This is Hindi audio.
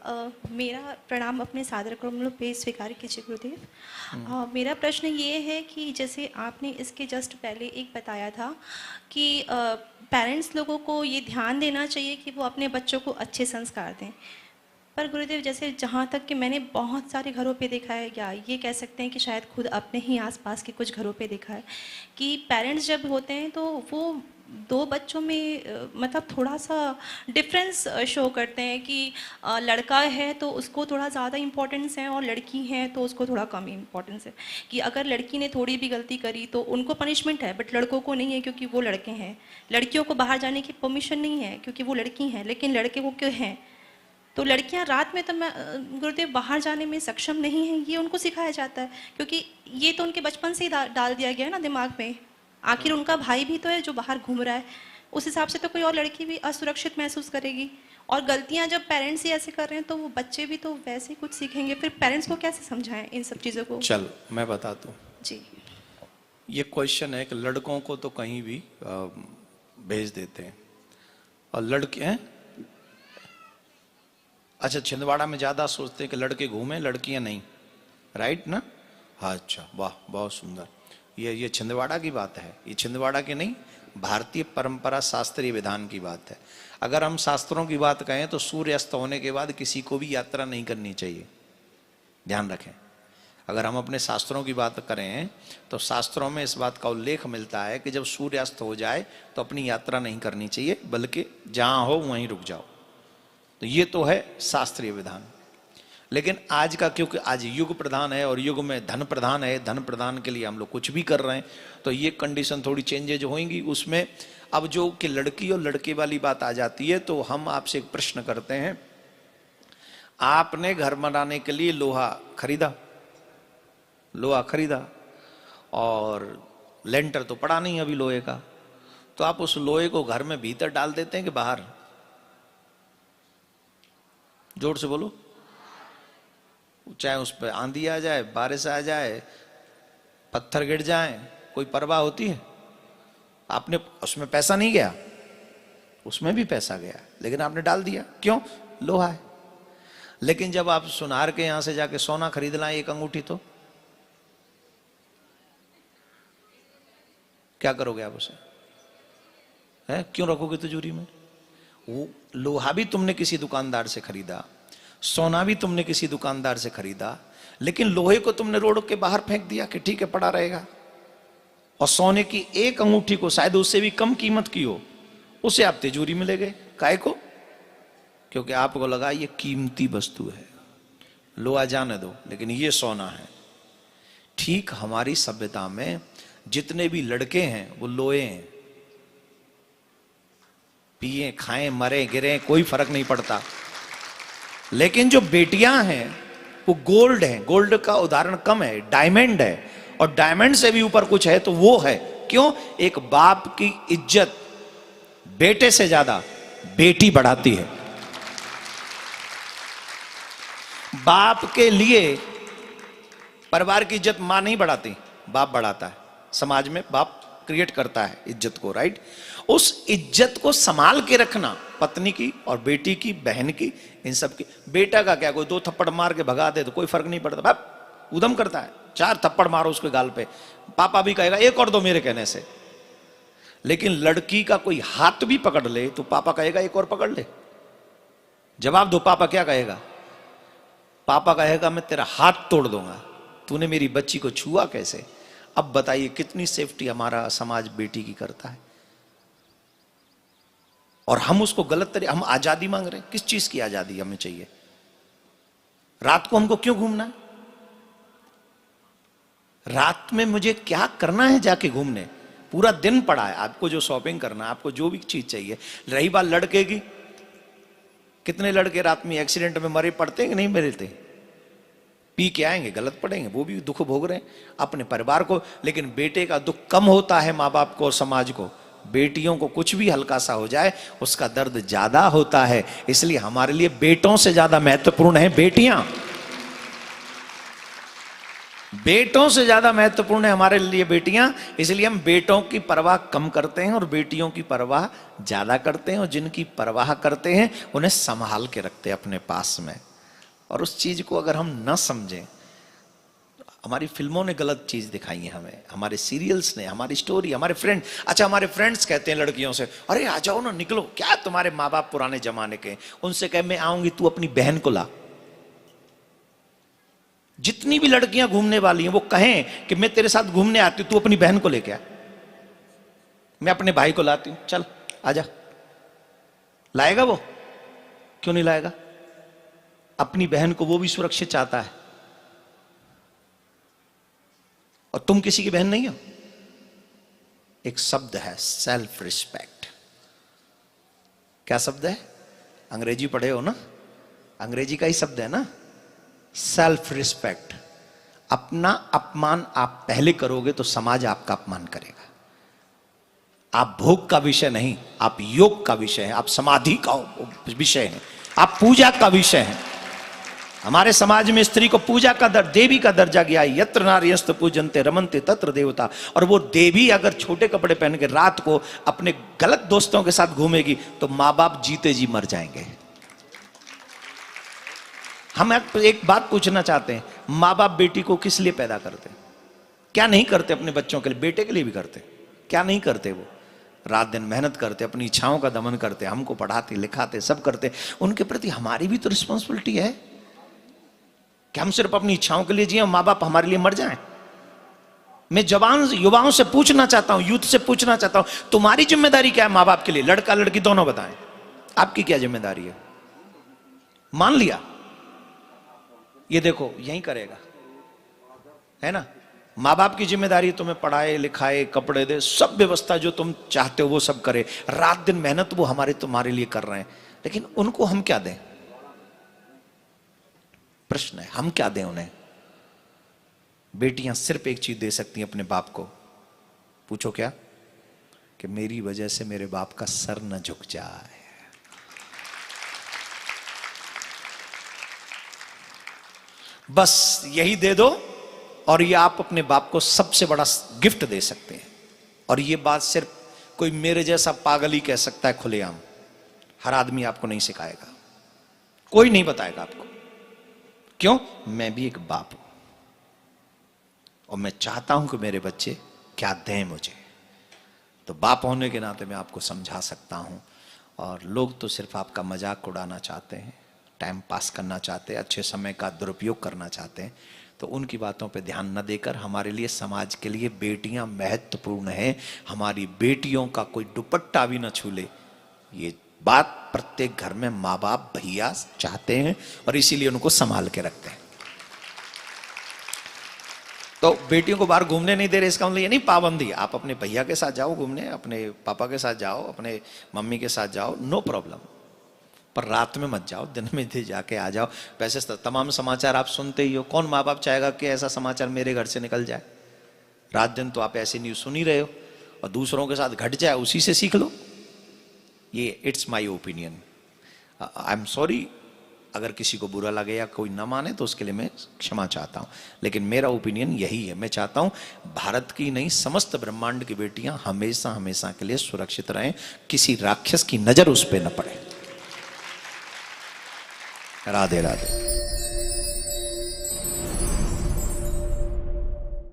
मेरा प्रणाम अपने सादर कमलों पे स्वीकार कीजिए गुरुदेव। मेरा प्रश्न ये है कि जैसे आपने इसके जस्ट पहले एक बताया था कि पेरेंट्स लोगों को ये ध्यान देना चाहिए कि वो अपने बच्चों को अच्छे संस्कार दें। पर गुरुदेव जैसे जहाँ तक कि मैंने बहुत सारे घरों पे देखा है, या ये कह सकते हैं कि शायद खुद अपने ही आसपास के कुछ घरों पे देखा है कि पेरेंट्स जब होते हैं तो वो दो बच्चों में मतलब थोड़ा सा डिफरेंस शो करते हैं कि लड़का है तो उसको थोड़ा ज़्यादा इम्पोर्टेंस है और लड़की है तो उसको थोड़ा कम इम्पोर्टेंस है। कि अगर लड़की ने थोड़ी भी गलती करी तो उनको पनिशमेंट है, बट लड़कों को नहीं है क्योंकि वो लड़के हैं। लड़कियों को बाहर जाने की परमिशन नहीं है क्योंकि वो लड़की हैं, लेकिन लड़के वो क्यों हैं। तो लड़कियां रात में तो मैं गुरुदेव बाहर जाने में सक्षम नहीं है, ये उनको सिखाया जाता है क्योंकि ये तो उनके बचपन से ही डाल दिया गया है ना दिमाग में। आखिर उनका भाई भी तो है जो बाहर घूम रहा है, उस हिसाब से तो कोई और लड़की भी असुरक्षित महसूस करेगी। और गलतियां जब पेरेंट्स ही ऐसे कर रहे हैं तो वो बच्चे भी तो वैसे ही कुछ सीखेंगे। फिर पेरेंट्स को कैसे समझाएं इन सब चीज़ों को? चल मैं बताता हूँ। जी, ये क्वेश्चन है कि लड़कों को तो कहीं भी भेज देते हैं और लड़के हैं, अच्छा छिंदवाड़ा में ज़्यादा सोचते हैं कि लड़के घूमें लड़कियां नहीं, राइट ना? हाँ, अच्छा, वाह, बहुत सुंदर। ये छिंदवाड़ा की बात है, ये छिंदवाड़ा की नहीं, भारतीय परंपरा शास्त्रीय विधान की बात है। अगर हम शास्त्रों की बात कहें तो सूर्यास्त होने के बाद किसी को भी यात्रा नहीं करनी चाहिए, ध्यान रखें। अगर हम अपने शास्त्रों की बात करें तो शास्त्रों में इस बात का उल्लेख मिलता है कि जब सूर्यास्त हो जाए तो अपनी यात्रा नहीं करनी चाहिए, बल्कि जहां हो वहीं रुक जाओ। तो ये तो है शास्त्रीय विधान। लेकिन आज का, क्योंकि आज युग प्रधान है और युग में धन प्रधान है, धन प्रधान के लिए हम लोग कुछ भी कर रहे हैं, तो ये कंडीशन थोड़ी चेंजेज होंगी उसमें। अब जो कि लड़की और लड़के वाली बात आ जाती है तो हम आपसे एक प्रश्न करते हैं। आपने घर बनाने के लिए लोहा खरीदा और लेंटर तो पड़ा नहीं अभी लोहे का, तो आप उस लोहे को घर में भीतर डाल देते हैं कि बाहर? जोर से बोलो। चाहे उस पर आंधी आ जाए, बारिश आ जाए, पत्थर गिर जाए, कोई परवाह होती है? आपने उसमें पैसा नहीं गया, उसमें भी पैसा गया, लेकिन आपने डाल दिया, क्यों? लोहा है। लेकिन जब आप सुनार के यहां से जाके सोना खरीद लाएं एक अंगूठी, तो क्या करोगे आप उसे? है क्यों रखोगे तिजोरी में? वो लोहा भी तुमने किसी दुकानदार से खरीदा, सोना भी तुमने किसी दुकानदार से खरीदा, लेकिन लोहे को तुमने रोड के बाहर फेंक दिया कि ठीक है पड़ा रहेगा। और सोने की एक अंगूठी को शायद उससे भी कम कीमत की हो, उसे आप तिजोरी में ले गए। काहे को? क्योंकि आपको लगा ये कीमती वस्तु है, लोहा जाने दो, लेकिन ये सोना है। ठीक हमारी सभ्यता में जितने भी लड़के हैं वो लोहे हैं, पिए खाएं मरे गिरे कोई फर्क नहीं पड़ता। लेकिन जो बेटियां हैं वो गोल्ड है, गोल्ड का उदाहरण कम है, डायमंड है, और डायमंड से भी ऊपर कुछ है तो वो है। क्यों? एक बाप की इज्जत बेटे से ज्यादा बेटी बढ़ाती है। बाप के लिए परिवार की इज्जत मां नहीं बढ़ाती, बाप बढ़ाता है। समाज में बाप क्रिएट करता है इज्जत को, राइट? उस इज्जत को संभाल के रखना, पत्नी की और बेटी की, बहन की, इन सब की। बेटा का क्या, कोई दो थप्पड़ मार के भगा दे तो कोई फर्क नहीं पड़ता, बाप उदम करता है, चार थप्पड़ मारो उसके गाल पे, पापा भी कहेगा एक और दो मेरे कहने से। लेकिन लड़की का कोई हाथ भी पकड़ ले तो पापा कहेगा एक और पकड़ ले। जवाब दो, पापा क्या कहेगा? पापा कहेगा मैं तेरा हाथ तोड़ दूंगा, तूने मेरी बच्ची को छुआ कैसे? अब बताइए कितनी सेफ्टी हमारा समाज बेटी की करता है, और हम उसको गलत तरीके, हम आजादी मांग रहे हैं। किस चीज की आजादी हमें चाहिए? रात को हमको क्यों घूमना है? रात में मुझे क्या करना है जाके घूमने? पूरा दिन पड़ा है, आपको जो शॉपिंग करना है, आपको जो भी चीज चाहिए। रही बात लड़के की, कितने लड़के रात में एक्सीडेंट में मरे पड़ते हैं कि नहीं मरते? पी के आएंगे, गलत पड़ेंगे, वो भी दुख भोग रहे हैं अपने परिवार को। लेकिन बेटे का दुख कम होता है माँ बाप को और समाज को। बेटियों को कुछ भी हल्का सा हो जाए उसका दर्द ज्यादा होता है। इसलिए हमारे लिए बेटों से ज्यादा महत्वपूर्ण है बेटियां। बेटों से ज्यादा महत्वपूर्ण है हमारे लिए बेटियां। इसलिए हम बेटों की परवाह कम करते हैं और बेटियों की परवाह ज्यादा करते हैं, और जिनकी परवाह करते हैं उन्हें संभाल के रखते हैं अपने पास में। और उस चीज को अगर हम न समझें, हमारी फिल्मों ने गलत चीज दिखाई है हमें, हमारे सीरियल्स ने, हमारी स्टोरी, हमारे फ्रेंड, अच्छा हमारे फ्रेंड्स कहते हैं लड़कियों से, अरे आ जाओ ना, निकलो, क्या तुम्हारे माँ बाप पुराने जमाने के, उनसे कह मैं आऊंगी, तू अपनी बहन को ला। जितनी भी लड़कियां घूमने वाली हैं वो कहें कि मैं तेरे साथ घूमने आती हूं, तू अपनी बहन को लेके आ, मैं अपने भाई को लाती हूं, चल आजा। लाएगा वो? क्यों नहीं लाएगा? अपनी बहन को वो भी सुरक्षित चाहता है। और तुम किसी की बहन नहीं हो। एक शब्द है सेल्फ रिस्पेक्ट। क्या शब्द है? अंग्रेजी पढ़े हो ना, अंग्रेजी का ही शब्द है ना, सेल्फ रिस्पेक्ट। अपना अपमान आप पहले करोगे तो समाज आपका अपमान करेगा। आप भोग का विषय नहीं, आप योग का विषय है, आप समाधि का विषय है, आप पूजा का विषय है। हमारे समाज में स्त्री को पूजा का देवी का दर्जा गया है। यत्र नार्यस्त पूजन्ते रमन्ते तत्र देवता। और वो देवी अगर छोटे कपड़े पहन के रात को अपने गलत दोस्तों के साथ घूमेगी तो माँ बाप जीते जी मर जाएंगे। हम एक बात पूछना चाहते हैं, माँ बाप बेटी को किस लिए पैदा करते? क्या नहीं करते अपने बच्चों के लिए? बेटे के लिए भी करते। क्या नहीं करते? वो रात दिन मेहनत करते, अपनी इच्छाओं का दमन करते, हमको पढ़ाते लिखाते, सब करते। उनके प्रति हमारी भी तो रिस्पॉन्सिबिलिटी है कि हम सिर्फ अपनी इच्छाओं के लिए जिए, माँ बाप हमारे लिए मर जाएं। मैं जवान युवाओं से पूछना चाहता हूं, यूथ से पूछना चाहता हूं, तुम्हारी जिम्मेदारी क्या है माँ बाप के लिए? लड़का लड़की दोनों बताएं, आपकी क्या जिम्मेदारी है? मान लिया, ये देखो यही करेगा, है ना? माँ बाप की जिम्मेदारी तुम्हें पढ़ाए लिखाए, कपड़े दे, सब व्यवस्था जो तुम चाहते हो वो सब करे, रात दिन मेहनत वो तुम्हारे लिए कर रहे हैं, लेकिन उनको हम क्या दें? प्रश्न है, हम क्या दें उन्हें? बेटियां सिर्फ एक चीज दे सकती हैं अपने बाप को, पूछो क्या? कि मेरी वजह से मेरे बाप का सर न झुक जाए। बस यही दे दो और ये आप अपने बाप को सबसे बड़ा गिफ्ट दे सकते हैं। और ये बात सिर्फ कोई मेरे जैसा पागल ही कह सकता है खुलेआम। हर आदमी आपको नहीं सिखाएगा, कोई नहीं बताएगा आपको। क्यों? मैं भी एक बाप हूं और मैं चाहता हूं कि मेरे बच्चे क्या दें मुझे। तो बाप होने के नाते मैं आपको समझा सकता हूं। और लोग तो सिर्फ आपका मजाक उड़ाना चाहते हैं, टाइम पास करना चाहते हैं, अच्छे समय का दुरुपयोग करना चाहते हैं। तो उनकी बातों पे ध्यान न देकर हमारे लिए, समाज के लिए बेटियां महत्वपूर्ण हैं। हमारी बेटियों का कोई दुपट्टा भी न छू ले, ये बात प्रत्येक घर में माँ बाप भैया चाहते हैं और इसीलिए उनको संभाल के रखते हैं। तो बेटियों को बाहर घूमने नहीं दे रहे, इसका मतलब ये नहीं पाबंदी। आप अपने भैया के साथ जाओ घूमने, अपने पापा के साथ जाओ, अपने मम्मी के साथ जाओ, नो प्रॉब्लम, पर रात में मत जाओ, दिन में जाके आ जाओ। वैसे तमाम समाचार आप सुनते ही हो, कौन माँ बाप चाहेगा कि ऐसा समाचार मेरे घर से निकल जाए? रात दिन तो आप ऐसी न्यूज़ सुन ही रहे हो, और दूसरों के साथ घट जाए उसी से सीख लो। ये it's my opinion. I am sorry अगर किसी को बुरा लगे या कोई ना माने तो उसके लिए मैं क्षमा चाहता हूँ, लेकिन मेरा ओपिनियन यही है। मैं चाहता हूँ भारत की नहीं, समस्त ब्रह्मांड की बेटियां हमेशा हमेशा के लिए सुरक्षित रहें, किसी राक्षस की नजर उस पर न पड़े। राधे राधे।